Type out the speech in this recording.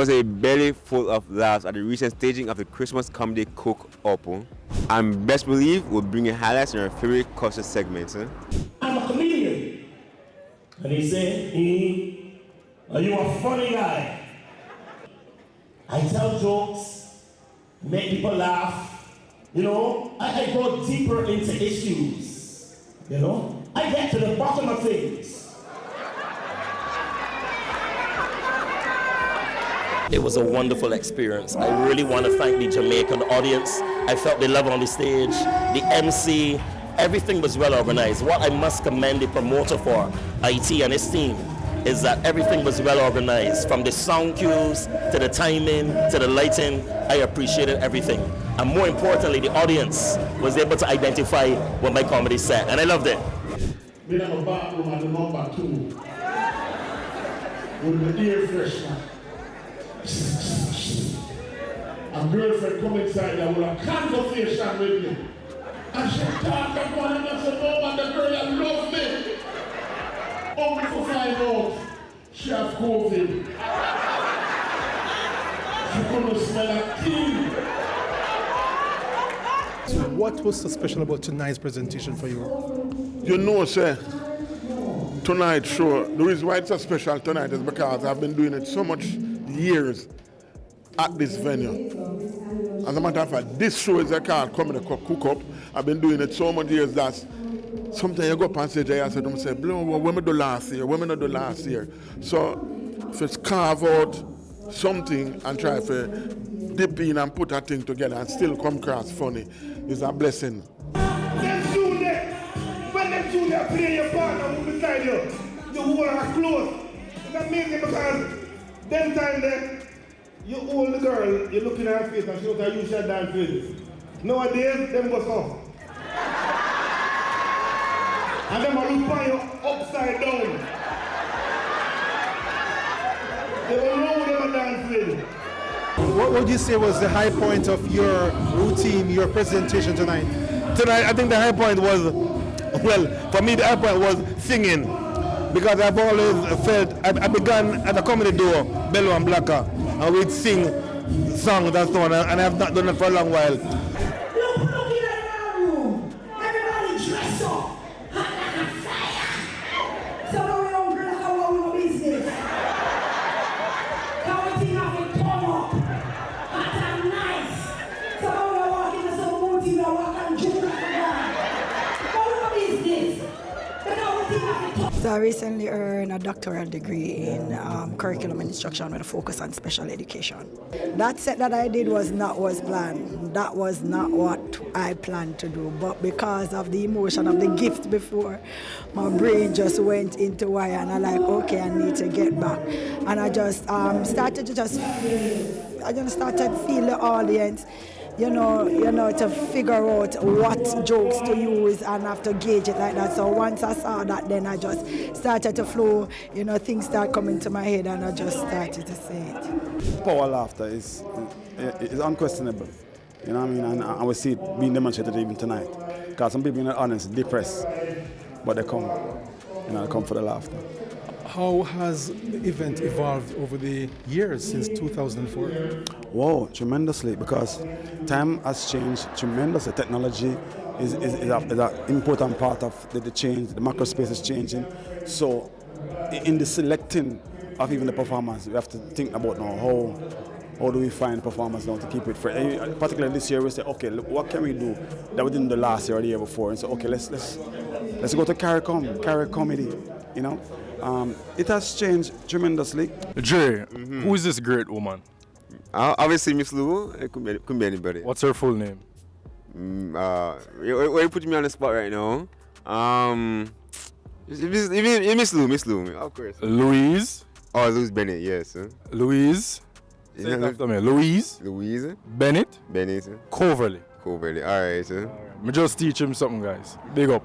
was a belly full of laughs at the recent staging of the Christmas comedy cook-up. And best believe we'll bring you highlights in our favorite culture segments. I'm a comedian. And he said, are you a funny guy? I tell jokes, make people laugh, you know. I go deeper into issues, you know. I get to the bottom of things. It was a wonderful experience. I really want to thank the Jamaican audience. I felt the love on the stage, the MC, everything was well organized. What I must commend the promoter for, IT and his team, is that everything was well organized. From the sound cues, to the timing, to the lighting, I appreciated everything. And more importantly, the audience was able to identify what my comedy said, and I loved it. We have a bathroom at the number 2 with the air freshener. A girlfriend come inside there with a conversation with me. And she talked about it and said, oh man, the girl that loves me. Only to find out she has COVID. She couldn't smell a thing. So what was so special about tonight's presentation for you? You know, sir, tonight's show, the reason why it's so special tonight is because I've been doing it so much years at this venue. As a matter of fact, this show is a called Comedy Cook Up. I've been doing it so much years that sometimes you go up on stage and I say to myself, when we do last year, when we not do last year. So if it's carve out something and try to dip in and put that thing together and still come across funny, is a blessing. Them two there, when them two there play your partner who beside you, you hold her close. It's amazing because them time there, you hold the girl, you're looking at her face and she knows how you should dance with. Nowadays, them go some. And them will look on you upside down. They will know them a dance with. What would you say was the high point of your routine, your presentation tonight? Tonight, I think the high point was, well, for me the high point was singing. Because I've always felt, I began at a comedy duo, Bello and Blacker, and we'd sing songs and so on, and I've not done it for a long while. Look in that room. Everybody dress up. Hot like a fire. So we don't girl how our business. Come and think of it turn up. Hot and nice. So we walk into some motive and walk and joke like a guy. Our business. Because we think of it turn up. So I recently earned a doctoral degree in curriculum and instruction with a focus on special education. That set that I did was not what's planned. That was not what I planned to do. But because of the emotion of the gift before, my brain just went into wire and I'm like, okay, I need to get back. And I just started to feel the audience. You know, to figure out what jokes to use and have to gauge it like that. So once I saw that, then I just started to flow, things start coming to my head and I just started to say it. Power laughter is unquestionable, you know what I mean? And I will see it being demonstrated even tonight. Because some people in the audience are depressed, but they come, they come for the laughter. How has the event evolved over the years since 2004? Whoa, tremendously, because time has changed tremendously. Technology is an important part of the change. The macro space is changing. So in the selecting of even the performance, we have to think about now how do we find performance now to keep it fresh. Particularly this year, we say, okay, look, what can we do that we didn't do last year or the year before? And so, okay, let's go to carry comedy, It has changed tremendously. Jay, who is this great woman? Obviously, Miss Lou. It could be anybody. What's her full name? You put me on the spot right now. Miss Lou, of course. Louise. Oh, Louise Bennett, yes. Louise. Say it after me. Louise. Bennett. Coverly. Coverly. All right, sir. Me just teach him something, guys. Big up.